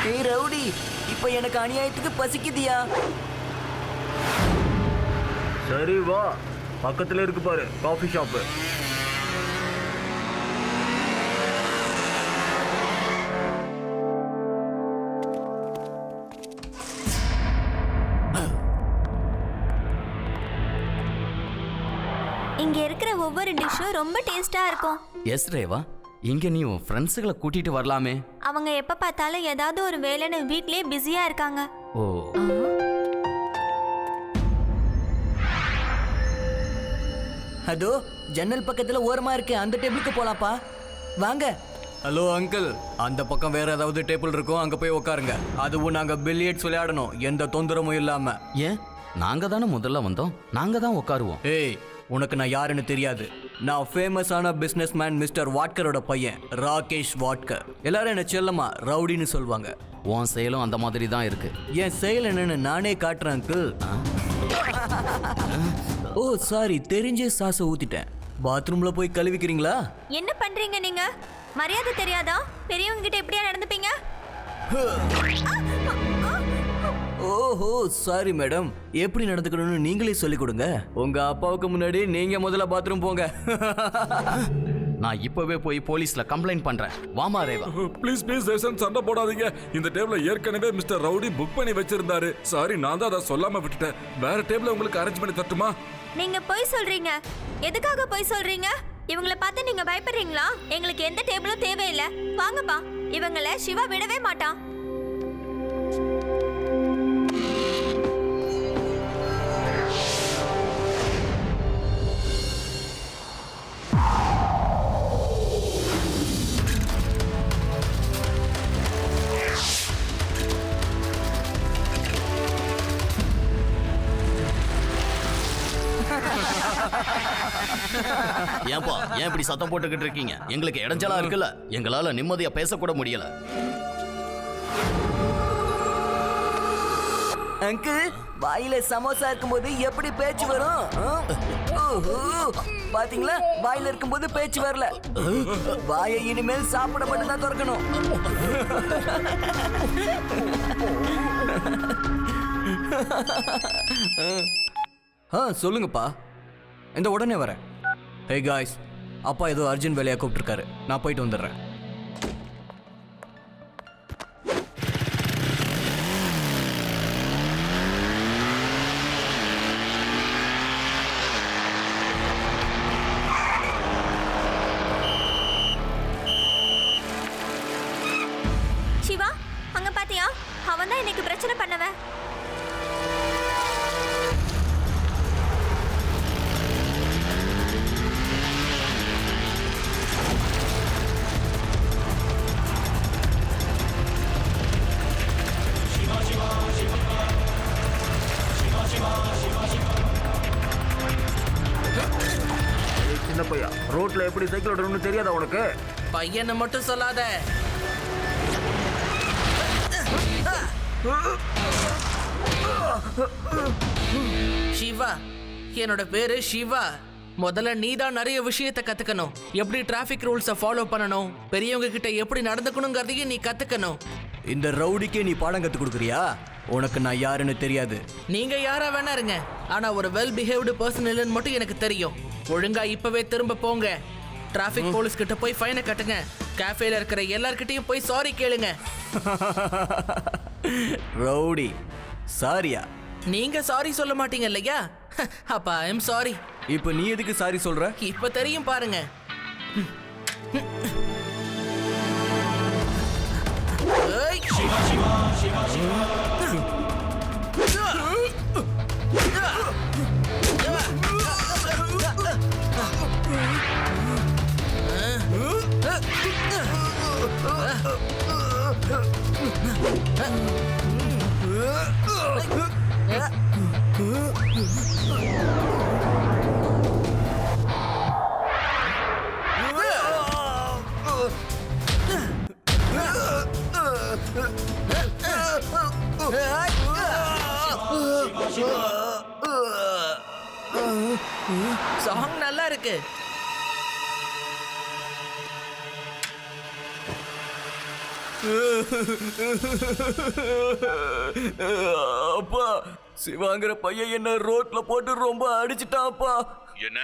ஏய் ரவுடி, இப்ப எனக்கு அநியாயத்துக்கு பசிக்குதியா? சரி வா, பக்கத்துல இருக்கு பாரு காஃபி ஷாப்பு. இங்க இருக்கிற ஒவ்வொரு டிஷ்ஷும் ரொம்ப டேஸ்டா இருக்கும். எஸ் ரேவா, இங்க நீ உன் ஃப்ரெண்ட்ஸுகளை கூட்டிட்டு வரலாமே. அவங்க எப்ப பார்த்தாலும் ஏதாவது ஒரு வேலைன்னு வீட்லயே பிஸியா இருக்காங்க. ஓ, அதோ ஜன்னல் பக்கத்துல ஓரமா இருக்கு, அந்த டேபிளுக்கு போலாப்பா. வாங்க. ஹலோ அங்கிள், அந்த பக்கம் வேற ஏதாவது டேபிள் இருக்கும், அங்க போய் உட்காருங்க. அதுவும் நாங்க பில்லியர்ட்ஸ் விளையாடணும், எந்த தொந்தரமும் இல்லாம. ஏன்? நாங்க தானே முதல்ல வந்தோம், நாங்க தான் உட்காருவோம். ஏய், உனக்கு நான் யாருன்னு தெரியாது. நான் ஃபேமஸான பிசினஸ் மேன் மிஸ்டர் வாட்கரோட பையன், ராகேஷ் வாட்கர். எல்லாரும் என்ன செல்லமா ரவுடின்னு சொல்லுவாங்க. உன் செயலும் அந்த மாதிரி தான் இருக்கு. என் செயல் என்னன்னு நானே காட்டுறேன் அங்கிள். ஓ சாரி, தெரிஞ்சே சாச ஊத்திட்டேன். பாத்ரூம்ல போய் கழுவிக்கிறீங்களா? என்ன பண்றீங்க நீங்க? மரியாதை தெரியாதா? பெரியவங்க கிட்ட எப்படியா நடந்துப்பீங்க? ஓஹோ சாரி மேடம், எப்படி நடந்துக்கணும்னு நீங்களே சொல்லிக் கொடுங்க. உங்க அப்பாவுக்கு முன்னாடி நீங்க முதல்ல பாத்ரூம் போங்க. நான் இப்பவே போய் போலீஸ்ல கம்ப்ளைண்ட் பண்றேன். வாமா ரேவா. ப்ளீஸ் ப்ளீஸ் தயவுசெய்து சண்டை போடாதீங்க. இந்த டேபிள ஏற்கனவே மிஸ்டர் ரவுடி புக் பண்ணி வச்சிருந்தாரு. சாரி, நான் தான் அதை சொல்லாம விட்டுட்டேன். வேற டேபிள உங்களுக்கு அரேஞ்ச் பண்ணி தட்டுமா? நீங்க போய் சொல்றீங்க. எதுக்காக போய் சொல்றீங்க? இவங்களை பார்த்து நீங்க பயப்படுறீங்களா? எங்களுக்கு எந்த டேபிளும் தேவையில்லை. வாங்கப்பா, இவங்களை சிவா விடவே மாட்டான். ஏன்பா, ஏன் இப்படி சத்தம் போட்டுக்கிட்டு இருக்கீங்க? எங்களுக்கு இடைஞ்சலா இருக்குல்ல, எங்களால நிம்மதியா பேசக்கூட முடியல. அங்கிள், வாயில சமோசா இருக்கும்போது எப்படி பேச்சு வரும்? ஓஹோ, பாத்தீங்களா? வாயில இருக்கும்போது பேச்சு வரல. வாயை இனிமேல் சாப்பிட மட்டும் தான் திறக்கணும். சொல்லுங்கப்பா, இந்த உடனே வரேன். ஹே காய்ஸ், அப்பா ஏதோ அர்ஜென்ட் வேலையா கூப்பிட்டுருக்காரு, நான் போயிட்டு வந்துடுறேன். சிவா, அங்க பாத்தியா? அவன் தான் இன்னைக்கு பிரச்சனை பண்ணவன். சின்ன பையா, ரோட்ல எப்படி சைக்கிள் ஓட்டணும்னு தெரியாதா உனக்கு? பையனை மட்டும் சொல்லாத. சிவா, என்னோட பேரு சிவா. முதல்ல நீ தான் நிறைய விஷயத்தை கத்துக்கணும். எப்படி டிராஃபிக் ரூல்ஸை ஃபாலோ பண்ணணும், பெரியவங்க கிட்ட எப்படி நடந்துக்கணுங்கிறதையும் நீ கத்துக்கணும். இந்த ரவுடிக்கே நீ பாடம் கத்து கொடுக்குறியா? உனக்கு நான் யாருன்னு தெரியாது. நீங்க யாரா வேணா இருங்க, ஆனா ஒரு வெல் பிஹேவ்டு பர்சன் இல்லைன்னு மட்டும் எனக்கு தெரியும். ஒழுங்கா இப்பவே திரும்ப போங்க. டிராஃபிக் போலீஸ் கிட்ட போய் ஃபைனை கட்டுங்க. கேஃபேல இருக்கிற எல்லார்கிட்டயும் போய் சாரி கேளுங்க. ரவுடி சாரியா? நீங்க சாரி சொல்ல மாட்டீங்க இல்லையா? அப்பா ஐ எம் சாரி. இப்போ நீ எதுக்கு சாரி சொல்ற? இப்ப தெரியும் பாருங்க. சாங் நல்லா இருக்கு. அப்பா சிவாங்கிற பையன் என்ன ரோட்ல போட்டு ரொம்ப அடிச்சிட்டாப்பா. என்ன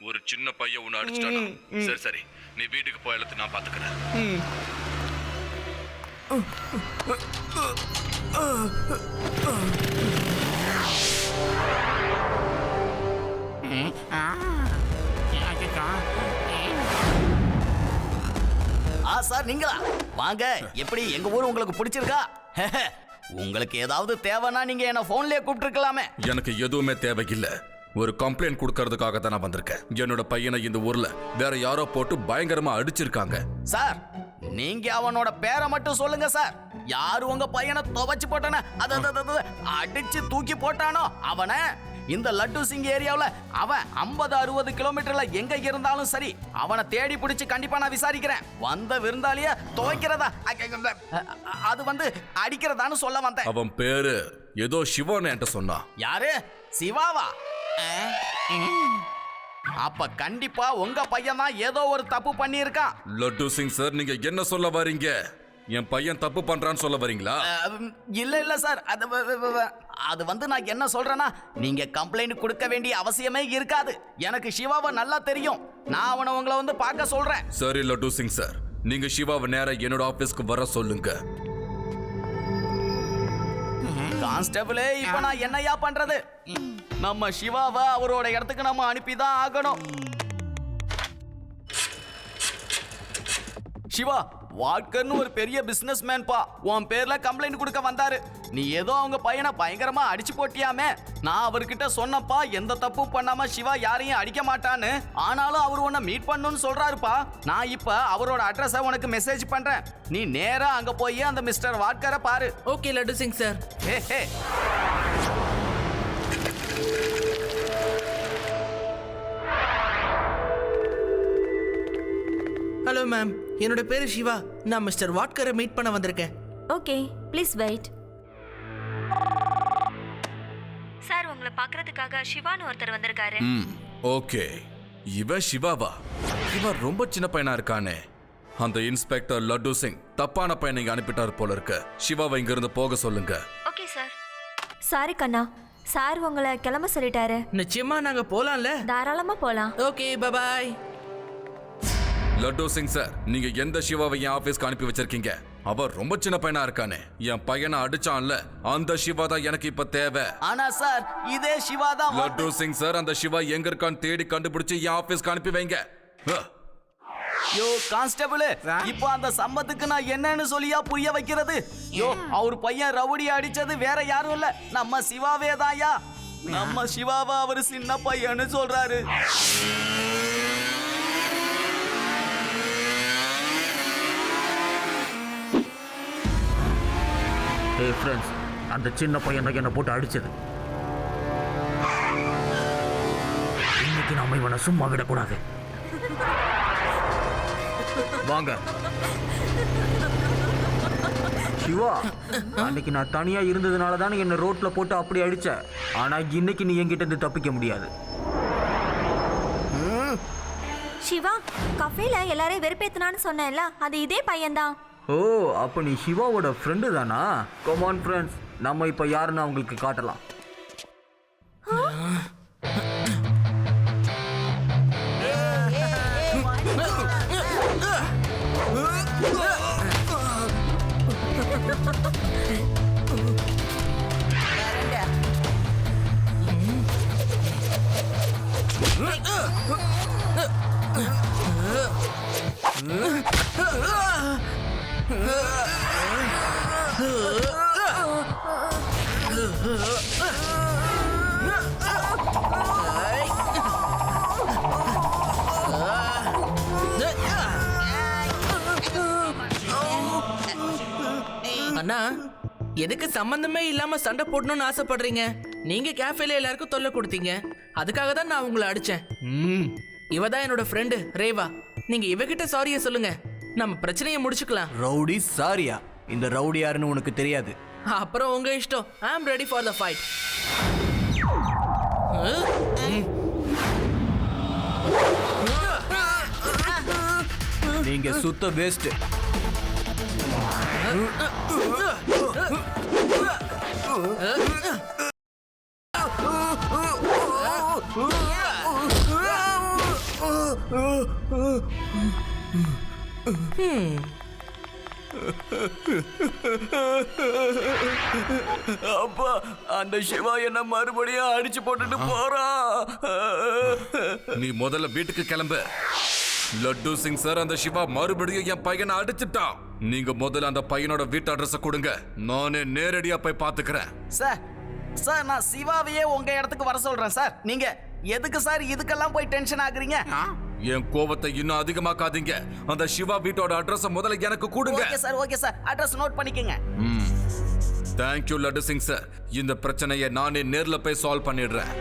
ஒரு சின்ன பையன் உன்னை அடிச்சிட்டானா? சரி சரி, நீ வீட்டுக்கு போய் எல்லாத்தையும் நான் பாத்துக்கிறேன். சார் நீங்களா வாங்க. எப்படி எங்க ஊர் உங்களுக்கு பிடிச்சிருக்கா? உங்களுக்கு ஏதாவது தேவைன்னா நீங்க என்ன போன்லயே கூப்பிட்டுருக்கலாமே. எனக்கு எதுவுமே தேவையில்லை. ஒரு கம்ப்ளைண்ட் கொடுக்கறதுக்காக தான் நான் வந்திருக்கேன். என்னோட பையனை இந்த ஊர்ல வேற யாரோ போட்டு பயங்கரமா அடிச்சிருக்காங்க. சார் நீங்க அவனோட பேரை மட்டும் சொல்லுங்க சார். யாரு உங்க பையனை துவைச்சு போட்டானோ அடிச்சு தூக்கி போட்டானோ அவனை இந்த லட்டு சிங் ஏரியாவுல அவன் 50-60 கிலோமீட்டர்ல எங்க இருந்தாலும் சரி அவனை தேடி பிடிச்சு கண்டிப்பா நான் விசாரிக்கிறேன். வந்த விருந்தாளிய துவைக்கிறதா அது வந்து அடிக்கிறதான்னு சொல்ல வந்தேன். அவன் பேரு ஏதோ சிவான்னு என்கிட்ட சொன்னான். யாரு? சிவாவா? அப்ப கண்டிப்பா உங்க பையன் தான் ஏதோ ஒரு தப்பு பண்ணியிருக்கான். லட்டு சிங் சார், நீங்க என்ன சொல்ல வரீங்க? என் பையன் தப்பு பண்றான்னு சொல்ல வரீங்களா? இல்ல சார், அது வந்து நான் என்ன சொல்றேன்னா, நீங்க கம்ப்ளைண்ட் கொடுக்க வேண்டிய அவசியமே இருக்காது. எனக்கு சிவாவை நல்லா தெரியும். நான் அவனை உங்களை வந்து பார்க்க சொல்றேன். சரி லட்டு சிங் சார், நீங்க சிவாவை நேரா என்னோட ஆபீஸ்க்கு வர சொல்லுங்க. கான்ஸ்டபிளே, இப்ப நான் என்னையா பண்றது? நம்ம சிவாவை அவரோட இடத்துக்கு நம்ம அனுப்பிதான் ஆகணும். சிவா, வாட்கர்னு ஒரு பெரிய பிசினஸ் மேன்பா உன் பேர்ல கம்ப்ளைண்ட் கொடுக்க வந்தாரு. நீ ஏதோ அவங்க பையனை பயங்கரமா அடிச்சு போட்டியாமே. நான் அவர்கிட்ட சொன்னப்பா, எந்த தப்பும் பண்ணாம சிவா யாரையும் அடிக்க மாட்டான்னு. ஆனாலும் அவர் உன்னை மீட் பண்ணணும்னு சொல்றாருப்பா. நான் இப்ப அவரோட அட்ரஸை உனக்கு மெசேஜ் பண்றேன். நீ நேரா அங்க போய் அந்த மிஸ்டர் வாட்கரை பாரு. Okay laddu Singh sir. Hey hello ma'am, என்னோட பேரு சிவா. நான் மிஸ்டர் வாட்கரை மீட் பண்ண வந்திருக்கேன். Okay, please wait. சார், உங்களை பார்க்கறதுக்காக சிவான்னு ஒருத்தர் வந்திருக்காரு. ஓகே, இவன் சிவாவா? இவன் ரொம்ப சின்ன பையனா இருக்கானே. அந்த இன்ஸ்பெக்டர் லட்டு சிங் தப்பான பையனை இங்க அனுப்பிட்டார் போல இருக்கு. சிவாவை இங்க இருந்து போக சொல்லுங்க. Okay sir. சாரி கண்ணா, சார் உங்களை கிளம்ப சொல்லிட்டாரு. நிச்சயமா நாங்க போலாம்ல? தாராளமா போலாம். Okay, bye bye. Laddu Singh sir, நீங்க எந்த சிவாவை என் ஆபீஸ்க்கு அனுப்பி வச்சிருக்கீங்க? அவர் ரொம்ப சின்ன பையனா இருக்கானே. என் பையனை அடிச்சான்ல, அந்த சிவா தான் எனக்கு இப்ப தேவை. ஆனா சார், இதே சிவா தான். லட்டு சிங் சார், அந்த சிவா எங்க இருக்கான்னு தேடி கண்டுபிடிச்சு என் ஆபீஸ்க்கு அனுப்பி வைங்க. யோ கான்ஸ்டபிள், இப்போ அந்த சம்பத்துக்கு நான் என்னன்னு சொல்லியா புரிய வைக்கிறது? யோ, அவர் பையன் ரவுடி அடிச்சது வேற யாரும் இல்ல, நம்ம சிவாவே தான்யா. நம்ம சிவாவா அவர் சின்ன பையன்னு சொல்றாரு. ஏய் ஃப்ரெண்ட்ஸ், அந்த சின்ன பையன் தான் என்னை போட்டு அடிச்சது. இன்னைக்கு நாம இவனை சும்மா விடக்கூடாது. வாங்க சிவா, அன்னைக்கு நான் தனியா இருந்ததுனால தானே என்னை ரோட்ல போட்டு அப்படி அடிச்ச. ஆனா இன்னைக்கு நீ என்கிட்ட இருந்து தப்பிக்க முடியாது. சிவா, கஃபேல எல்லாரையும் வெறுப்பேத்தனான்னு சொன்னேன்ல, அது இதே பையன்தான். ஓ, அப்ப நீ சிவாவோட ஃப்ரெண்டு தானா? கம் ஆன் ஃப்ரெண்ட்ஸ், நம்ம இப்ப யாருன்னு அவங்களுக்கு காட்டலாம். அண்ணா, எதுக்கு சம்பந்தமே இல்லாம சண்டை போடணும்னு ஆசைப்படுறீங்க? நீங்க கேஃபேல எல்லாருக்கும் தொல்லை கொடுத்தீங்க, அதுக்காக தான் நான் உங்களை அடிச்சேன். இவ தான் என்னோட ஃப்ரெண்டு ரேவா. நீங்க இவகிட்ட சாரியை சொல்லுங்க, நம்ம பிரச்சனையை முடிச்சுக்கலாம். ரவுடி சாரியா? இந்த ரவுடி யாருன்னு உனக்கு தெரியாது. அப்புறம் உங்க இஷ்டம். I am ready for the fight. நீங்க சுத்த வேஸ்ட். அப்பா அந்த சிவா என்ன மறுபடியும் அடிச்சு போட்டுட்டு போறான். நீ முதல்ல வீட்டுக்கு கிளம்பு. லட்டு சிங் சார், அந்த சிவா மறுபடியும் என் பையனை அடிச்சுட்டான். நீங்க முதல்ல அந்த பையனோட வீட்டு அட்ரஸ் கொடுங்க, நானே நேரடியா போய் பாத்துக்கிறேன். சார் சார், நான் சிவாவையே உங்க இடத்துக்கு வர சொல்றேன் சார். நீங்க எதுக்கு சார் இதுக்கெல்லாம் போய் டென்ஷன் ஆகுறீங்க? என் கோவத்தை இன்னும் அதிகமாக்காதீங்க. அந்த சிவா வீட்டோட அட்ரஸ் முதல்ல எனக்கு கொடுங்க. ஓகே சார், அட்ரஸ் நோட் பண்ணிக்கங்க. Thank you laddu Singh sir. இந்த பிரச்சனையை நானே நேர்ல போய் சால்வ் பண்ணிடுறேன்.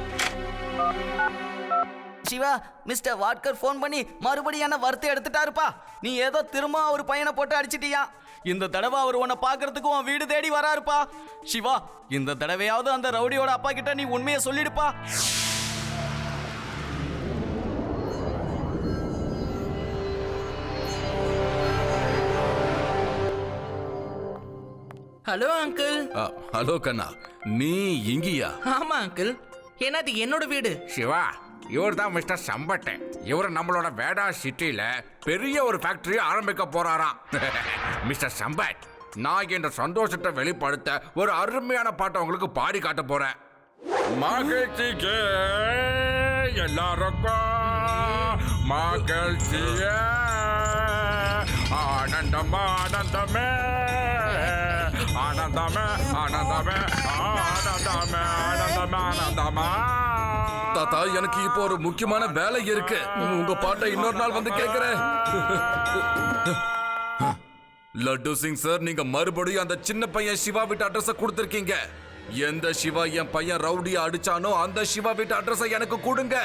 சிவா, மிஸ்டர் வாட்கர் ஃபோன் பண்ணி மறுபடியும் என்ன வறுத்து எடுத்துட்டாருப்பா. நீ ஏதோ திரும்ப ஒரு பையனை போட்டு அடிச்சிட்டியா. இந்த தடவை அவர் உன்னை பார்க்கறதுக்கு உன் வீடு தேடி வராருப்பா. சிவா, இந்த தடவையாவது அந்த ரவுடியோட அப்பா கிட்ட நீ உண்மையை சொல்லிடுப்பா. Hello uncle. ஹலோ கண்ணா, நீ இங்கயா? ஆமா அங்கிள், ஏன்னா அது என்னோட வீடு. சிவா, இவர் தான் மிஸ்டர் சம்பட். இவர் நம்மளோட வேடா சிட்டில பெரிய ஒரு ஃபேக்டரி ஆரம்பிக்க போறாராம். மிஸ்டர் சம்பட், நான் என்ற சந்தோஷத்தை வெளிப்படுத்த ஒரு அருமையான பாட்டை உங்களுக்கு பாடி காட்ட போறேன். மகிழ்ச்சிக்கு எல்லாருக்கும் மகிழ்ச்சியே, ஆனந்தம் ஆனந்தமே, ஆனந்தமே ஆனந்தமே, ஆனந்தமே ஆனந்தமே ஆனந்தமா. தாத்தா, எனக்கு இப்போ ஒரு முக்கியமான வேலை இருக்கு. உங்க பாட்டை இன்னொரு நாள் வந்து கேக்குறேன். லட்டு சிங் சார், நீங்க மறுபடியும் அந்த சின்ன பையன் சிவா வீட்டு அட்ரஸ் கொடுத்திருக்கீங்க. எந்த சிவா என் பையன் ரவுடியா அடிச்சானோ அந்த சிவா வீட்டு அட்ரஸ் எனக்கு கொடுங்க.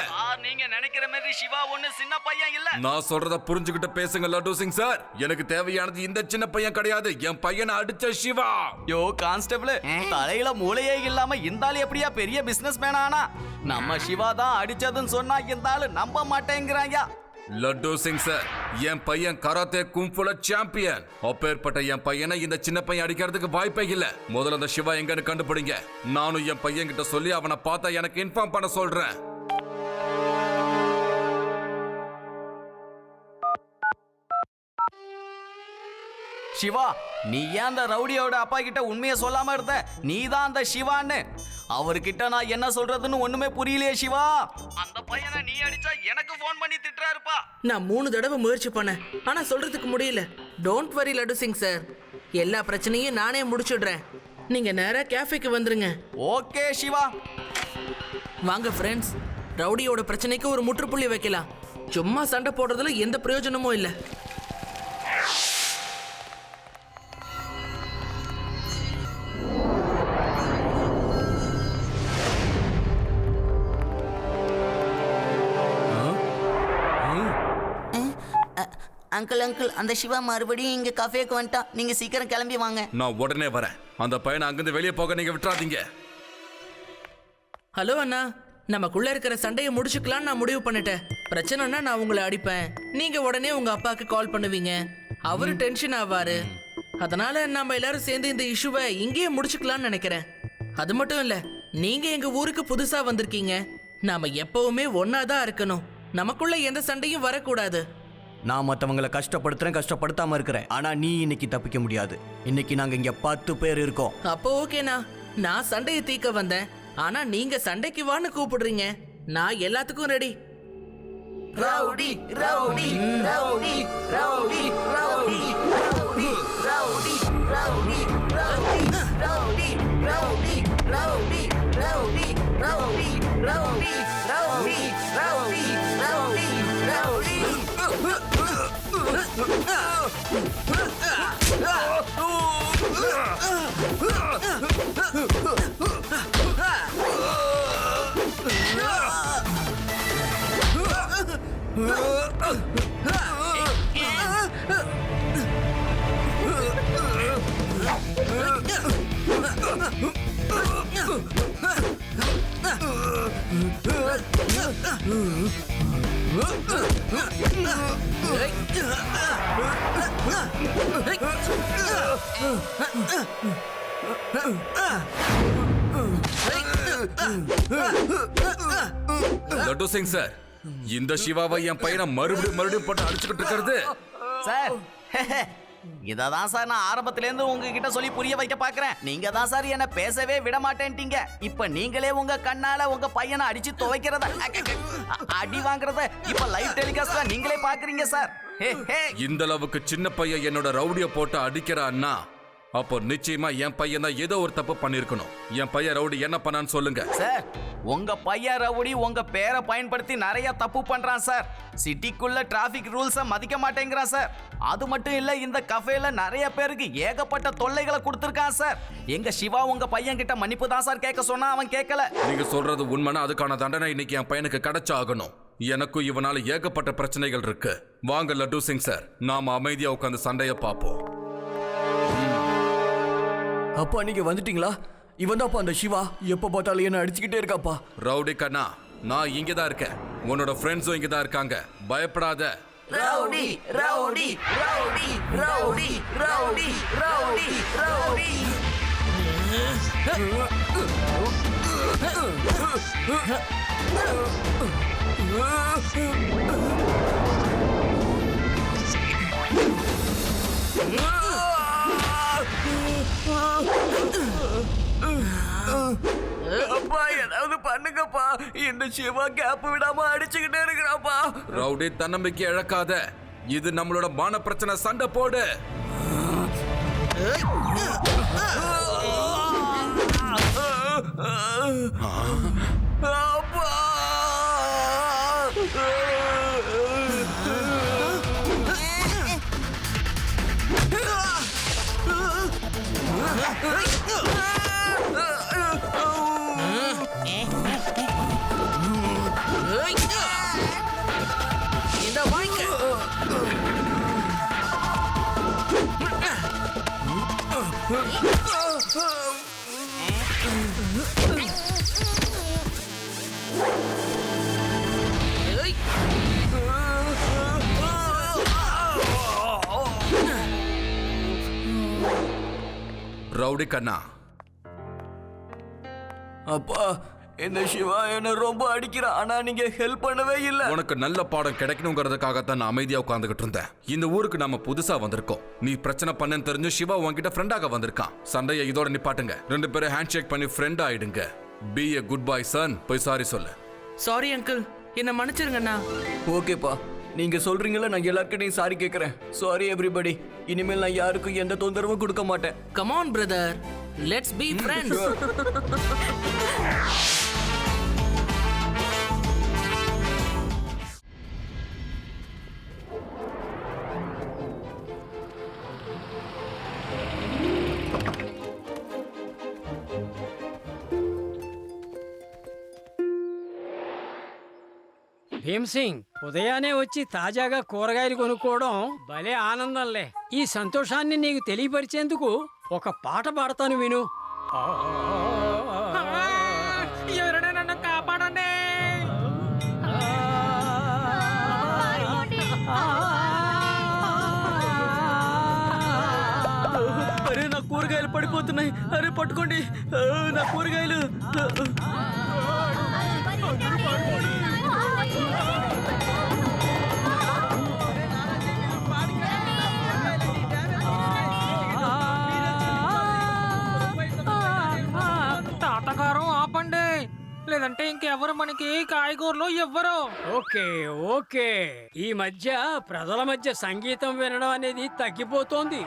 நீங்க நினைக்கிற மாதிரி சிவா ஒண்ணு சின்ன பையன் இல்ல. நான் சொல்றத புரிஞ்சுக்கிட்டு பேசுங்க லட்டு சிங் சார். எனக்கு தேவையானது இந்த சின்ன பையன் கிடையாது, என் பையனை அடிச்ச சிவா. யோ கான்ஸ்டபிள், தலையில மூளையே இல்லாம இந்த ஆளு எப்படியா பெரிய பிசினஸ் மேன் ஆனா? நம்ம சிவா தான் அடிச்சதுன்னு சொன்னா இந்த ஆளு நம்ப மாட்டேங்கிறாங்க. லட்டு சிங் சார், என் பையன் கராத்தே கும்ஃபுல சாம்பியன். அப்பேற்பட்ட என் பையனை இந்த சின்ன பையன் அடிக்கிறதுக்கு வாய்ப்பே இல்ல. முதல்ல அந்த சிவா எங்கன்னு கண்டுபிடிங்க. நானும் என் பையன் கிட்ட சொல்லி அவனை பார்த்தா எனக்கு இன்ஃபார்ம் பண்ண சொல்றேன். சிவா, நீ ஏன் அந்த ரவுடியோட அப்பா கிட்ட உண்மையை சொல்லாம இருந்த? நீ தான் அந்த சிவான்னு. அவர்கிட்ட நான் என்ன சொல்றதுன்னு ஒண்ணுமே புரியலையே சிவா. அந்த பையனை நீ அடிச்சா எனக்கு போன் பண்ணி திட்டுறாருப்பா. நான் 3 தடவை முயற்சி பண்ணேன், ஆனா சொல்றதுக்கு முடியல. Don't worry laddu Singh sir, எல்லா பிரச்சனையும் நானே முடிச்சிடுறேன். நீங்க நேரா கேஃபேக்கு வந்துருங்க. ஓகே சிவா. வாங்க ஃப்ரெண்ட்ஸ், ரவுடியோட பிரச்சனைக்கு ஒரு முற்றுப்புள்ளி வைக்கலாம். சும்மா சண்டை போடுறதுல எந்த பிரயோஜனமும் இல்லை. அங்கிள் அந்த சிவா மறுபடியும் இங்க கஃபேக்கு வந்துட்டான். நீங்க சீக்கிரம் கிளம்பி வாங்க. நான் உடனே வரேன். அந்த பையனை அங்கிருந்து வெளியே போக நீங்க விட்டுறாதீங்க. ஹலோ அண்ணா, நமக்குள்ள இருக்கிற சண்டையை முடிச்சுக்கலாம்னு நான் முடிவு பண்ணிட்டேன். பிரச்சனைனா நான் உங்களை அடிப்பேன், நீங்க உடனே உங்க அப்பாவுக்கு கால் பண்ணுவீங்க, அவரு டென்ஷன் ஆவாரு. அதனால நம்ம எல்லாரும் சேர்ந்து இந்த இஷ்யூவை இங்கேயே முடிச்சுக்கலாம்னு நினைக்கிறேன். அது மட்டும் இல்ல, நீங்க எங்க ஊருக்கு புதுசா வந்திருக்கீங்க. நாம எப்பவுமே ஒன்னாதான் இருக்கணும். நமக்குள்ள எந்த சண்டையும் வரக்கூடாது. நான் மற்றவங்களை கஷ்டப்படுத்தாம இருக்கிறேன். ஆனா நீ இன்னைக்கு தப்பிக்க முடியாது. இன்னைக்கு நாங்க இங்க 10 பேர் இருக்கோம். அப்போ ஓகேண்ணா, நான் சண்டையை தீர்க்க வந்தேன். ஆனா நீங்க சண்டைக்கு வான்னு கூப்பிடுறீங்க. நான் எல்லாத்துக்கும் ready. Rowdy rowdy rowdy rowdy rowdy rowdy rowdy rowdy rowdy rowdy rowdy rowdy rowdy rowdy rowdy rowdy rowdy rowdy rowdy. Hey! Laddu Singh sir, இந்த சிவாவை என் பையனை மறுபடியும் போட்டு அடிச்சுக்கிட்டு இருக்கிறது. சார் இததான் சார் நான் ஆரம்பத்துல இருந்து உங்ககிட்ட சொல்லி புரிய வைக்க பாக்குறேன். நீங்க தான் சார் என்ன பேசவே விட மாட்டேன்ட்டீங்க. இப்ப நீங்களே உங்க கண்ணால உங்க பையனை அடிச்சு துவைக்கிறத அடி வாங்குறத இப்ப லைவ் டெலிகாஸ்ட்ல நீங்களே பாக்குறீங்க சார். இந்த அளவுக்கு சின்ன பையன் என்னோட ரவுடிய போட்டு அடிக்கிறான்னா அப்போ நிச்சயமா என் பையன் தான் ஏதோ ஒரு தப்பு பண்ணிருக்கணும். என் பையன் ரவுடி என்ன பண்ணான்னு சொல்லுங்க. சார் உங்க பையன் ரவுடி உங்க பேரை பயன்படுத்தி நிறைய தப்பு பண்றான் சார். சிட்டிக்குள்ள டிராபிக் ரூல்ஸை மதிக்க மாட்டேங்கிறான் சார். அது மட்டும் இல்ல, இந்த கஃபேல நிறைய பேருக்கு ஏகப்பட்ட தொல்லைகளை கொடுத்திருக்கான் சார். எங்க சிவா உங்க பையன் கிட்ட மன்னிப்பு தான் சார் கேட்க சொன்னா அவன் கேட்கல. நீங்க சொல்றது உண்மைனா அதுக்கான தண்டனை இன்னைக்கு என் பையனுக்கு கிடைச்சாகணும். எனக்கும் இவனால ஏகப்பட்ட பிரச்சனைகள் இருக்கு. வாங்க லட்டு சிங் சார், நாம அமைதியா உட்காந்து சண்டைய பார்ப்போம். அப்பா நீங்க வந்துட்டீங்களா? இவன் தான்ப்பா அந்த சிவா. எப்ப பார்த்தாலும் என்ன அடிச்சுக்கிட்டே இருக்காப்பா. ரவுடி கண்ணா, நான் இங்க தான் இருக்கேன். உன்னோட ஃப்ரெண்ட்ஸும் இங்க தான் இருக்காங்க. பயப்படாத. Rowdy rowdy rowdy rowdy rowdy rowdy rowdy. அப்பா ஏதாவது பண்ணுங்கப்பா. இந்த சிவா கேப் விடாம அடிச்சுக்கிட்டே இருக்கிறாப்பா. ரவுடி தன்னம்பிக்கை இழக்காத. இது நம்மளோட மான பிரச்சனை. சண்டை போடு. அப்பா இந்த வாய்க்கு ரவுடி கண்ணா, அப்பா இந்த சிவா என்ன ரொம்ப அடிக்கிறான். ஆனா நீங்க ஹெல்ப் பண்ணவே இல்ல. உனக்கு நல்ல பாடம் கிடைக்கணுங்கிறதுக்காகத்தான் நான் அமைதியா உட்கார்ந்துகிட்டு இருந்தேன். இந்த ஊருக்கு நம்ம புதுசா வந்திருக்கோம். நீ பிரச்சனை பண்ணன்னு தெரிஞ்சு சிவா உன்கிட்ட ஃப்ரெண்டாக வந்திருக்கான். சண்டையை இதோட நிப்பாட்டுங்க. 2 பேரும் ஹேண்ட் ஷேக் பண்ணி ஃப்ரெண்ட் ஆயிடுங்க. Be a good boy son. போய் சாரி சொல்லு. சாரி அங்கிள், என்ன மன்னிச்சிருங்கண்ணா. ஓகேப்பா, நீங்க சொல்றீங்களா, நான் எல்லார்கிட்டையும் சாரி கேட்கறேன். Sorry everybody. இனிமேல் நான் யாருக்கும் எந்த தொந்தரவும் கொடுக்க மாட்டேன். Come on brother, let's be friends. Bhimsingh ఉదయాన్నే వచ్చి తాజాగా కూరగాయలు కొనుక్కోవడం భలే ఆనందంలే. ఈ సంతోషాన్ని నీకు తెలియపరిచేందుకు ఒక పాట పాడతాను విను. ఎవరైనా నన్ను కాపాడండి. అరే నా కూరగాయలు పడిపోతున్నాయి. అరే పట్టుకోండి నా కూరగాయలు. తాతగారు ఆపండి, లేదంటే ఇంకెవరు మనకి కాయగూరలు ఇవ్వరు. ఓకే ఓకే, ఈ మధ్య ప్రజల మధ్య సంగీతం వినడం అనేది తగ్గిపోతోంది.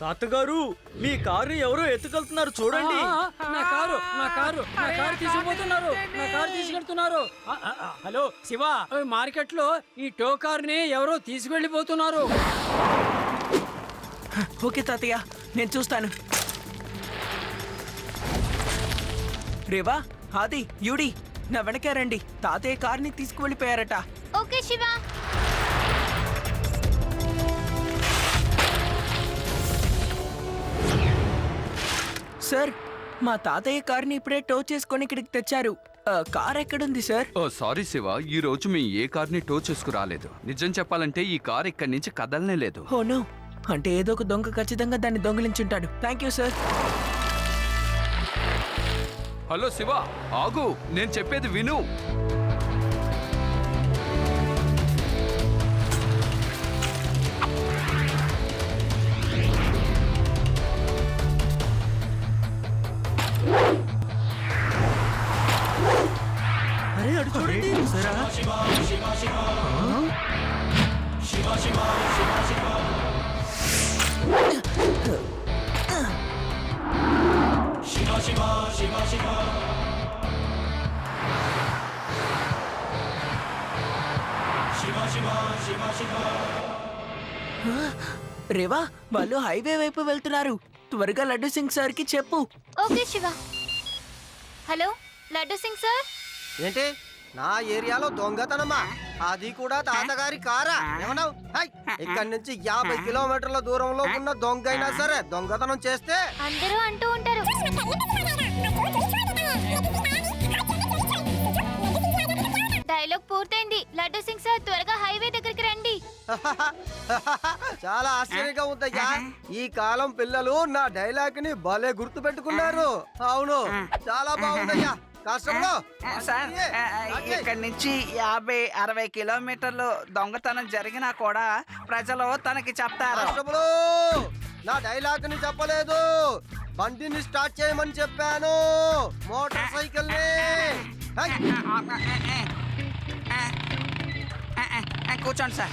తాతగారు, మీ కారు ఎవరో ఎత్తుకెళ్తున్నారు చూడండి. నా కారు తీసుకుపోతున్నారు. నా కారు తీసుకెళ్తున్నారు. హలో శివ, మార్కెట్ లో ఈ టో కార్ ని ఎవరో తీసుకెళ్లిపోతున్నారు. ఓకే తాతయ్య, నేను చూస్తాను. రేవా, ఆది, యూడి, నా వెనకే రండి. తాతయ్య కార్ని తీసుకువెళ్ళిపోయారట. ఓకే శివ. సార్, మా తాతయ్య కారుని ఇప్పుడే టో చేసుకొని ఇక్కడికి తెచ్చారు. కార్ ఎక్కడుంది సార్? ఓ సారీ శివ, ఈ రోజు మేము ఏ కార్ని టో చేసుకురాలేదు. నిజం చెప్పాలంటే ఈ కార్ ఇక్కడి నుంచి కదలనే లేదు. ఓ నో, అంటే ఏదో ఒక దొంగ ఖచ్చితంగా దాన్ని దొంగిలించుంటాడు. Thank you sir. Hello Shiva, ఆగు, నేను చెప్పేది విను. అరే అడు చూడండి సరా. రేవా, వాళ్ళు హైవే వైపు వెళ్తున్నారు. త్వరగా లడ్డు సింగ్ సార్ కి చెప్పు. Okay Shiva. Hello laddu Singh sir. ఏంటి నా ఏరియాలో దొంగతనమా? అది కూడా తాతగారి కారా? ఏమన్నావు? ఇక్కడి నుంచి 50 కిలోమీటర్ల దూరంలో ఉన్న దొంగ అయినా సరే దొంగతనం చేస్తే అందరూ అంటూ ఉంటారు. డైలాగ్ పూర్తయింది. లడ్డు సింగ్ సార్ త్వరగా హైవే దగ్గరికి రండి. చాలా ఆశ్చర్యంగా ఉందయ్యా. ఈ కాలం పిల్లలు నా డైలాగ్ ని భలే గుర్తు పెట్టుకున్నారు. అవును, చాలా బాగుందయ్యా. కష్టంలో సార్, ఇక్కడి నుంచి 50-60 కిలోమీటర్లు దొంగతనం జరిగినా కూడా ప్రజలు తనకి చెప్తారు. కష్టంలో నా డైలాగ్ ని చెప్పలేదు, బండిని స్టార్ట్ చేయమని చెప్పాను. మోటార్ సైకిల్ ని. కూర్చోండి సార్.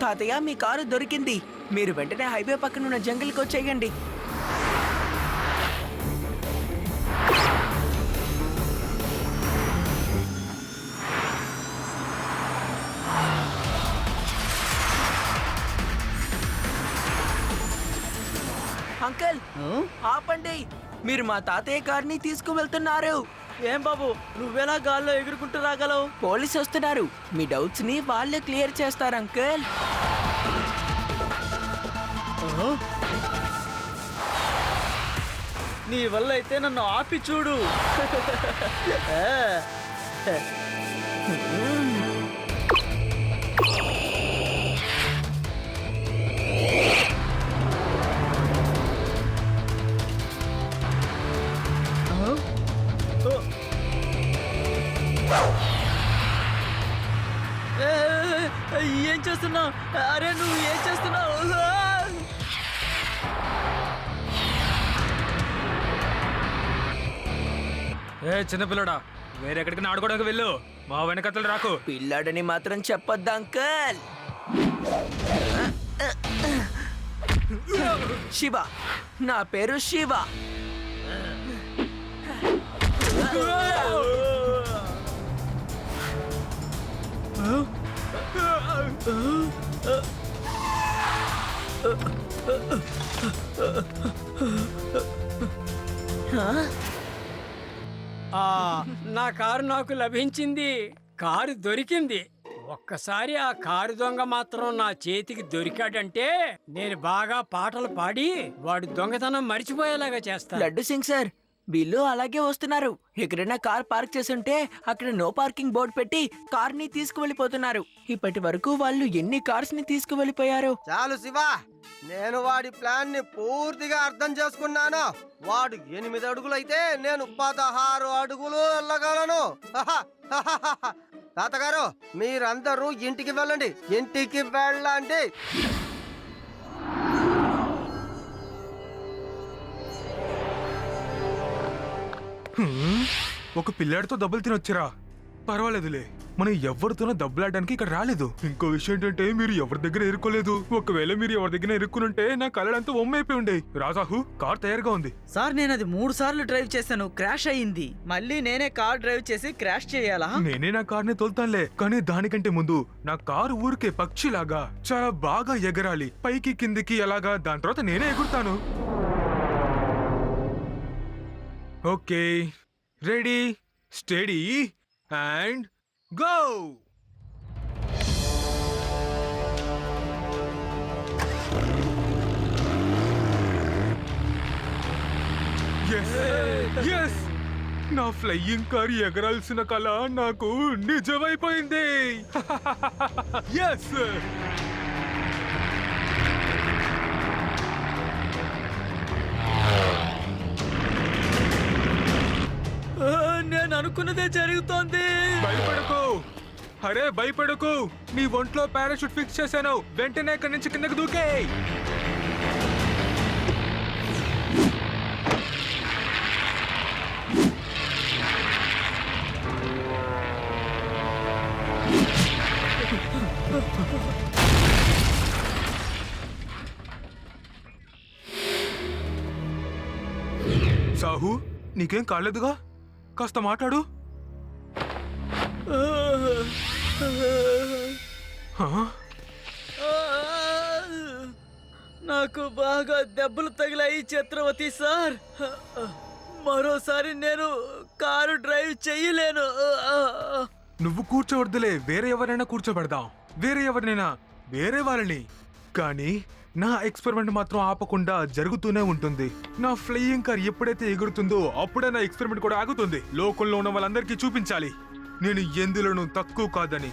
తాతయ్య, మీ కారు దొరికింది. మీరు వెంటనే హైవే పక్కన ఉన్న జంగిల్కి వచ్చేయండి. అంకల్, ఆపండి. మీరు మా తాతయ్య కార్ని తీసుకువెళ్తున్నారు. ఏం బాబు, నువ్వెలా గాల్లో ఎగురుకుంటూ రాగలవు? పోలీసు వస్తున్నారు. మీ డౌట్స్ ని వాళ్ళే క్లియర్ చేస్తారు అంకల్. నీ వల్ల అయితే నన్ను ఆపి చూడు. ఏం చేస్తున్నావు? అరే నువ్వు ఏం చేస్తున్నావు? చిన్నపిల్లడా, వేరెక్కడికి ఆడుకోవడానికి వెళ్ళు. మా వెనకతలు రాకు. పిల్లాడని మాత్రం చెప్పొద్దు అంకల్. శివ, నా పేరు శివ. నా కారు నాకు లభించింది. కారు దొరికింది. ఒక్కసారి ఆ కారు దొంగ మాత్రం నా చేతికి దొరికాడంటే నేను బాగా పాటలు పాడి వాడు దొంగతనం మర్చిపోయేలాగా చేస్తాను. లడ్డు సింగ్ సార్, వీళ్ళు అలాగే వస్తున్నారు. ఎక్కడైనా కార్ పార్క్ చేసుంటే అక్కడ నో పార్కింగ్ బోర్డు పెట్టి కార్ ని తీసుకువెళ్ళిపోతున్నారు. ఇప్పటి వరకు వాళ్ళు ఎన్ని కార్స్ ని తీసుకువెళ్ళిపోయారు? చాలు శివ, నేను వాడి ప్లాన్ ని పూర్తిగా అర్థం చేసుకున్నాను. వాడు 8 అడుగులైతే నేను 16 అడుగులు వెళ్ళగలను. తాతగారు, మీరందరూ ఇంటికి వెళ్ళండి. ఇంటికి వెళ్ళండి. ఒక పిల్లాడితో దెబ్బలు తినొచ్చిరా. పర్వాలేదులే, మనం ఎవరితోనో దెబ్బలాడడానికి ఇక్కడ రాలేదు. ఇంకో విషయం ఏంటంటే మీరు ఎవరి దగ్గర ఎరుకోలేదు. ఒకవేళ మీరు ఎవరి దగ్గర ఎరుక్కునుంటే నా కళ్ళంతా ఒమ్మైపోయి ఉండే. రాజాహు, కార్ తయారుగా ఉంది. సార్, నేను అది 3 సార్లు డ్రైవ్ చేశాను, క్రాష్ అయ్యింది. మళ్ళీ నేనే కార్ డ్రైవ్ చేసి క్రాష్ చేయాలా? నేనే నా కార్ని తోలుతానులే, కానీ దానికంటే ముందు నా కారు ఊరికే పక్షిలాగా చాలా బాగా ఎగరాలి, పైకి కిందికి అలాగా. దాని తర్వాత నేనే ఎగురుతాను. Okay, ready, steady and go. Yes! నా ఫ్లయింగ్ కార్ ఎగరాల్సిన కళ నాకు నిజమైపోయింది. ఎస్. నేను అనుకున్నదే జరుగుతోంది. భయపడకు. అరే భయపడకు, నీ ఒంట్లో పారాషూట్ ఫిక్స్ చేశాను. వెంటనే ఇక్కడి నుంచి కిందకు దూకే. సాహు, నీకేం కాలేదుగా? కాస్త మాట్లాడు. నాకు బాగా దెబ్బలు తగిలాయి ఛత్రవతి సార్. మరోసారి నేను కారు డ్రైవ్ చెయ్యలేను. నువ్వు కూర్చోవద్దులే, వేరే ఎవరైనా కూర్చోబెడదాం. వేరే వాళ్ళని. కానీ నా ఎక్స్పెరిమెంట్ మాత్రం ఆపకుండా జరుగుతూనే ఉంటుంది. నా ఫ్లయింగ్ కార్ ఎప్పుడైతే ఎగురుతుందో అప్పుడే నా ఎక్స్పెరిమెంట్ కూడా ఆగుతుంది. లోకంలో ఉన్న వాళ్ళందరికీ చూపించాలి నేను ఎందులోనూ తక్కువ కాదని.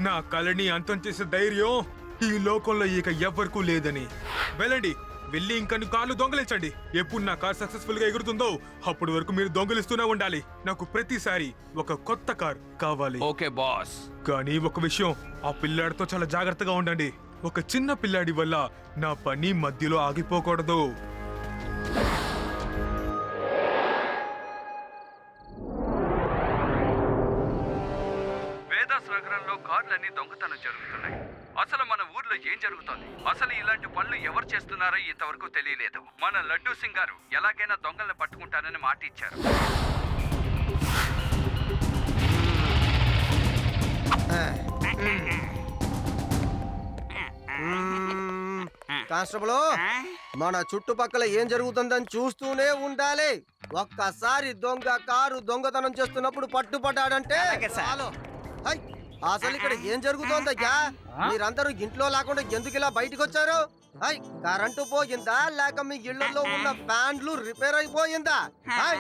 నా కళని అంతం చేసే ధైర్యం ఈ లోకంలో ఇక ఎవ్వరికూ లేదని. వెళ్ళి ఇంకా కార్లు దొంగలించండి. ఎప్పుడు నా కార్ సక్సెస్ఫుల్ గా ఎగురుతుందో అప్పటి వరకు మీరు దొంగలిస్తూనే ఉండాలి. నాకు ప్రతిసారి ఒక కొత్త కార్ కావాలి. Okay boss. కానీ ఒక విషయం, ఆ పిల్లాడితో చాలా జాగ్రత్తగా ఉండండి. ఒక చిన్న పిల్లాడి వల్ల నా పని మధ్యలో ఆగిపోకూడదు. వేదాస్ నగరంలో కార్లన్నీ దొంగతనం జరుగుతున్నాయి. అసలు మన ఊర్లో ఏం జరుగుతోంది? అసలు ఇలాంటి పనులు ఎవరు చేస్తున్నారో ఇంతవరకు తెలియలేదు. మన లడ్డూ సింగ్ గారు ఎలాగైనా దొంగల్ని పట్టుకుంటానని మాట ఇచ్చారు. కానిస్టేబుల్, మన చుట్టుపక్కల ఏం జరుగుతుందని చూస్తూనే ఉండాలి. ఒక్కసారి దొంగ కారు దొంగతనం చేస్తున్నప్పుడు పట్టుపడ్డాడంటే చాలు. హై, అసలు ఇక్కడ ఏం జరుగుతోందయ్యా? మీరందరూ ఇంట్లో లేకుండా ఎందుకు ఇలా బయటకు వచ్చారు? హై, కరెంటు పోయిందా లేక మీ ఇళ్లలో ఉన్న ఫ్యాన్లు రిపేర్ అయిపోయిందా? హై,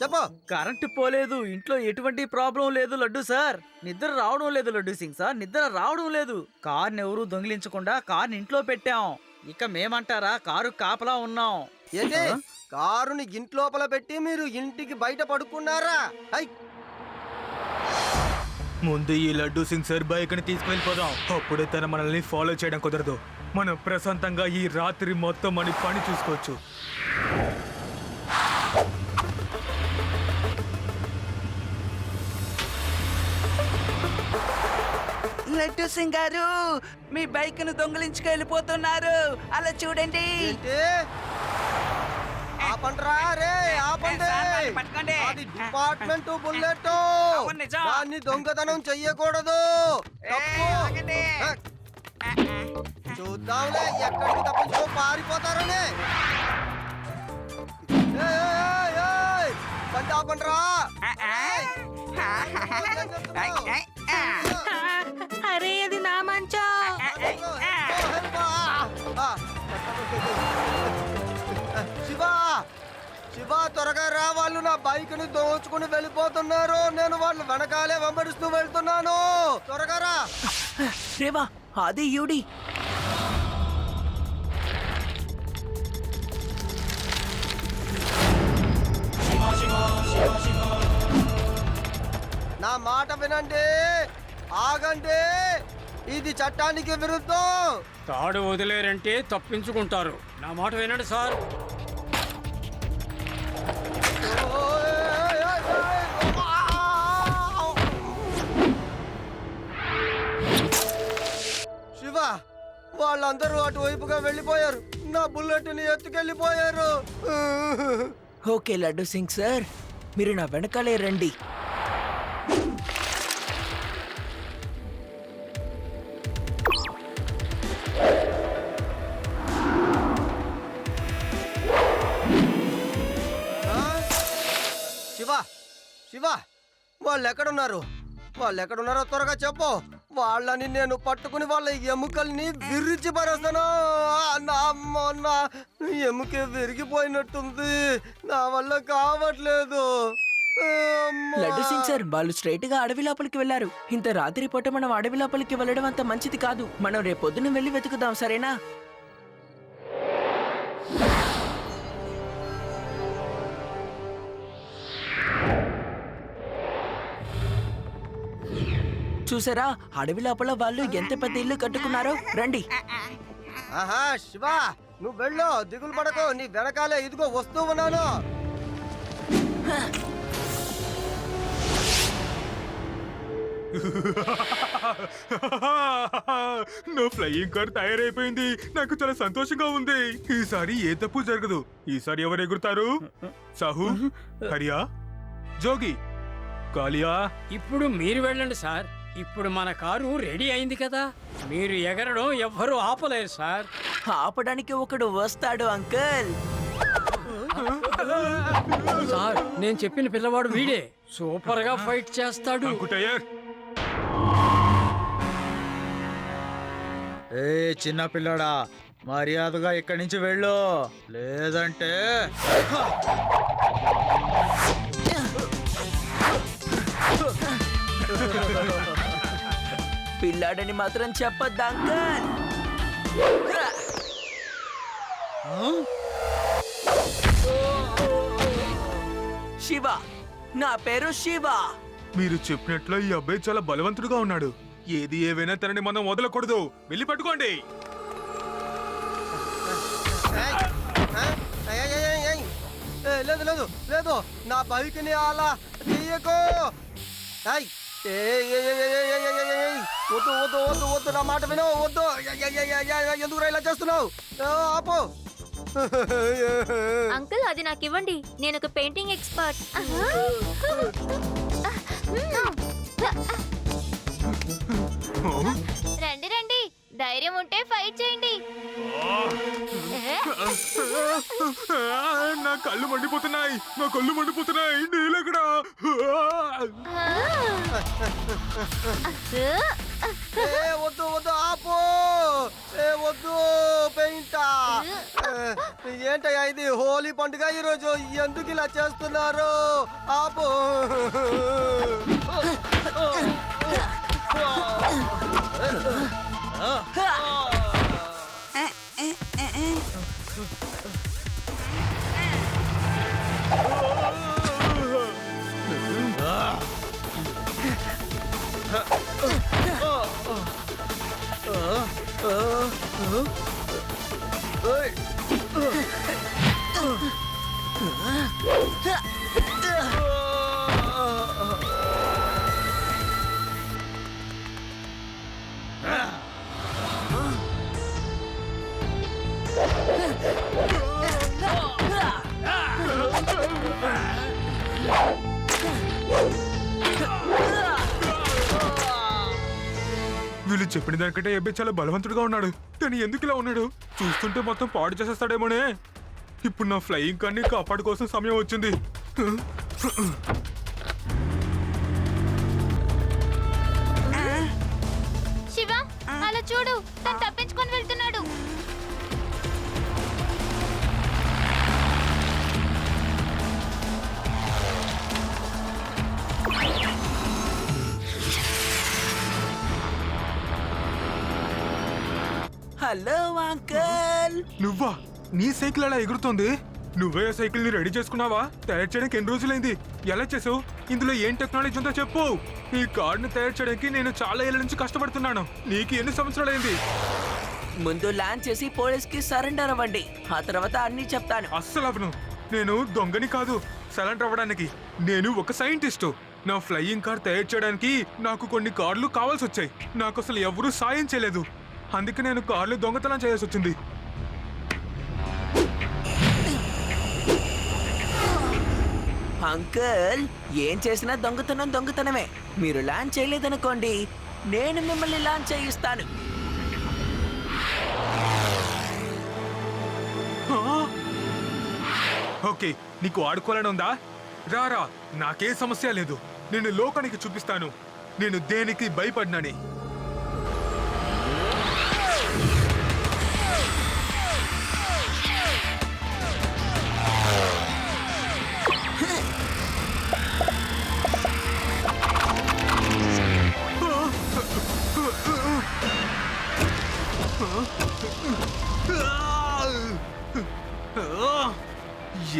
చెప్పు. కరెంటు పోలేదు, ఇంట్లో ఎటువంటి ప్రాబ్లం లేదు లడ్డు సార్. నిద్ర రావడం లేదు లడ్డు సింగ్ సార్, నిద్ర రావడం లేదు. కార్ని ఎవరు దొంగిలించకుండా కార్ని ఇంట్లో పెట్టాం. ఇక మేమంటారా, కారు కాపలా ఉన్నాం. ఏంటి, కారుని ఇంట్లోపల పెట్టి మీరు ఇంటికి బయట పడుకున్నారా? హై, ముందు ఈ లడ్డూ సింగ్ సార్ బైక్ ని తీసుకువెళ్ళిపోదాం. అప్పుడే తన మనల్ని ఫాలో చేయడం కుదరదు. మనం ప్రశాంతంగా ఈ రాత్రి మొత్తం మన పని చూసుకోవచ్చు. లడ్డూ సింగ్ గారు, మీ బైక్ ను దొంగిలించుకెళ్ళిపోతున్నారు. అలా చూడండి. ఆపండ్రా రే, ఆపండి. అది డిపార్ట్మెంట్ బుల్లెట్. దాన్ని దొంగతనం చెయ్యకూడదు. చూద్దాంలే ఎక్కడికి తప్పించో పారిపోతారని. బండి ఆపండ్రా. అరే అది నా మంచం. శివ, త్వరగా రా. వాళ్ళు నా బైక్ ని దోచుకుని వెళ్ళిపోతున్నారు. నేను వాళ్ళు వెనకాలే వెంబడిస్తూ వెళ్తున్నాను. త్వరగా రా. రేవా, అది యూడి. నా మాట వినండి, ఆగండి. ఇది చట్టానికి విరుద్ధం. తాడు వదిలేరంటే తప్పించుకుంటారు. నా మాట వినండి సార్. శివ, వాళ్ళందరూ అటువైపుగా వెళ్ళిపోయారు. నా బుల్లెట్ ని ఎత్తుకెళ్ళిపోయారు. ఓకే లడ్డు సింగ్ సార్, మీరు నా వెనకాలే రండి. శివ, శివ, వాళ్ళు ఎక్కడున్నారు? వాళ్ళు ఎక్కడున్నారో త్వరగా చెప్పు. వాళ్ళని నేను పట్టుకుని వాళ్ళ ఎముకల్ని విరిచి పరేస్తాను. నా అమ్మ, నా ఎముక విరిగిపోయినట్టుంది. నా వల్ల కావట్లేదు. అమ్మా. లడ్డు సింగ్ సార్, వాళ్ళు స్ట్రైట్ గా అడవి లోపలికి వెళ్లారు. ఇంత రాత్రి పూట మనం అడవి లోపలికి వెళ్ళడం అంత మంచిది కాదు. మనం రేపొద్దున వెళ్ళి వెతుకుదాం, సరేనా? చూసారా, అడవి లోపల వాళ్ళు ఎంత పెద్ద ఇల్లు కట్టుకున్నారో. రండి. ఆహా శివ, నువ్వు వెళ్ళు, దిగులు పడకు. నీ వెనకాలే ఇదిగో వస్తూ ఉన్నాను. నా ఫ్లయింగ్ కార్ తయారైపోయింది. నాకు చాలా సంతోషంగా ఉంది. ఈసారి ఏ తప్పు జరగదు. ఈసారి ఎవరు ఎగురుతారు? సాహు, హరియా, జోగి, కాలియా. ఇప్పుడు మీరు వెళ్ళండి సార్. ఇప్పుడు మన కారు రెడీ అయింది కదా. మీరు ఎగరడం ఎవ్వరూ ఆపలేరు సార్. ఆపడానికి ఒకడు వస్తాడు అంకుల్. సార్, నేను చెప్పిన పిల్లవాడు వీడే. సూపర్ గా ఫైట్ చేస్తాడు. ఏ చిన్న పిల్లడా, మర్యాదగా ఇక్కడి నుంచి వెళ్ళు, లేదంటే పిల్లాడని మాత్రం చెప్పొద్దు అంకుల్. శివ, నా పేరు శివ. మీరు చెప్పినట్లు ఈ అబ్బాయి చాలా బలవంతుడుగా ఉన్నాడు. ఏది ఏవైనా తనని మనం వదలకూడదు. వెళ్ళి పట్టుకోండి. లేదు లేదు లేదు, నా బైక్ని అలా తీయకు. వద్దు వద్దు వద్దు వద్దు, నా మాట విను. వద్దు. ఎందుకు ఇలా చేస్తున్నావు? ఆపు. అంకుల్, అది నాకు ఇవ్వండి. నేను ఒక పెయింటింగ్ ఎక్స్పర్ట్. రండి రండి, ధైర్యం ఉంటే ఫైట్ చేయండి. నా కళ్ళు మండిపోతున్నాయి. నా కళ్ళు మండిపోతున్నాయి. నీళ్ళెక్కడా? వద్దు వద్దు, ఆపు. వద్దు పెయింటా. ఏంటయ్యా ఇది? హోలీ పండుగ ఈరోజు. ఎందుకు ఇలా చేస్తున్నారు? ఆపు. వీళ్ళు చెప్పిన దానికంటే ఈ అబ్బాయి చాలా బలవంతుడుగా ఉన్నాడు. కానీ ఎందుకు ఇలా ఉన్నాడు? చూస్తుంటే మొత్తం పాడు చేసేస్తాడేమోనే. ఇప్పుడు నా ఫ్లయింగ్ కార్ని కాపాడుకోవాల్సిన సమయం వచ్చింది. శివ, అలా చూడు, తను తప్పించుకొని వెళ్తున్నాడు. Hello uncle. నువ్వా? నీ సైకిల్ అలా ఎగురుతోంది. నువ్వే ఆ సైకిల్ ని రెడీ చేసుకున్నావా? తయారు చేయడానికి ఎన్ని రోజులైంది? ఎలా చేసావు? ఇందులో ఏం టెక్నాలజీ ఉందో చెప్పు. ఈ కార్డుని తయారు చేయడానికి నేను చాలా ఏళ్ళ నుంచి కష్టపడుతున్నాను. నీకు ఎన్ని సంవత్సరాలైంది? ముందు ల్యాండ్ చేసి పోలీస్ కి సరెండర్ అవ్వండి. ఆ తర్వాత అన్ని చెప్తాను. అస్సలు అవను. నేను దొంగని కాదు సరెండర్ అవ్వడానికి. నేను ఒక సైంటిస్టు. నా ఫ్లయింగ్ కార్ తయారు చేయడానికి నాకు కొన్ని కార్లు కావాల్సి వచ్చాయి. నాకు అసలు ఎవరూ సాయం చేయలేదు. అందుకే నేను కార్లు దొంగతనం చేయాల్సి వచ్చింది. అంకుల్, ఏం చేసినా దొంగతనమే. మీరు ల్యాండ్ చేయలేదనుకోండి, నేను మిమ్మల్ని ల్యాండ్ చేయిస్తాను. ఓకే, నీకు ఆడుకోవాలని ఉందా? రారా, నాకే సమస్య లేదు. నేను లోకానికి చూపిస్తాను. నేను దేనికి భయపడినాని.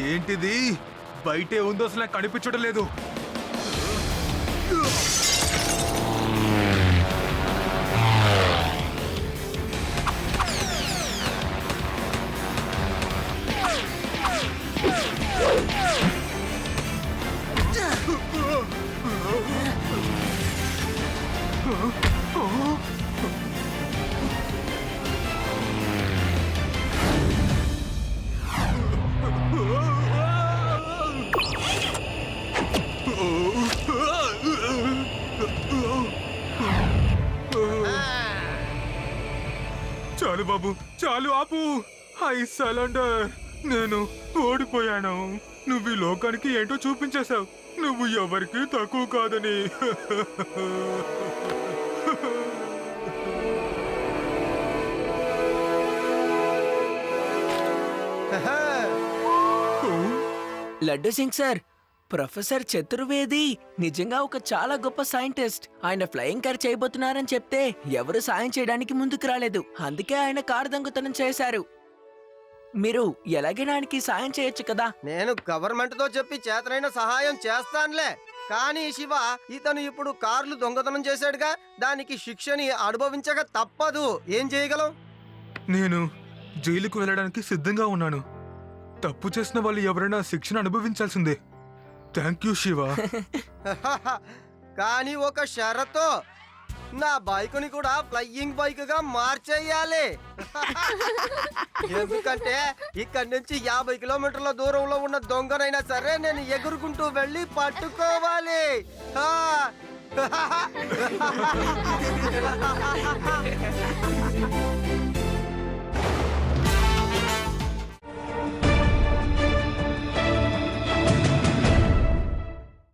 ఏంటిది? బయటే ఉందో అసలు నాకు కనిపించడం లేదు. చాలు బాబు, చాలు, ఆపు. I surrender. నేను ఓడిపోయాను. నువ్వు ఈ లోకానికి ఏంటో చూపించేశావు. నువ్వు ఎవరికి తక్కువ కాదని. లడ్డు సింగ్ సార్, ప్రొఫెసర్ చతుర్వేది నిజంగా ఒక చాలా గొప్ప సైంటిస్ట్. ఆయన ఫ్లయింగ్ కార్ చేయబోతున్నారని చెప్తే ఎవరు సాయం చేయడానికి ముందుకు రాలేదు. అందుకే ఆయన కారు దొంగతనం చేశారు. మీరు ఎలాగైనా ఆయనకి సాయం చేయొచ్చు కదా. నేను గవర్నమెంట్ తో చెప్పి చేతనైన సహాయం చేస్తానులే. కానీ శివ, ఇతను ఇప్పుడు కార్లు దొంగతనం చేశాడుగా, దానికి శిక్షని అనుభవించక తప్పదు. ఏం చేయగలం? నేను జైలుకు వెళ్ళడానికి సిద్ధంగా ఉన్నాను. తప్పు చేసిన వాళ్ళు ఎవరైనా శిక్షణ అనుభవించాల్సిందే. Thank you Shiva. కానీ ఒక షరతో, నా బైకుని కూడా ఫ్లయింగ్ బైక్ గా మార్చేయాలి. ఎందుకంటే ఇక్కడి నుంచి 50 కిలోమీటర్ల దూరంలో ఉన్న దొంగనైనా సరే నేను ఎగురుకుంటూ వెళ్ళి పట్టుకోవాలి. ఆ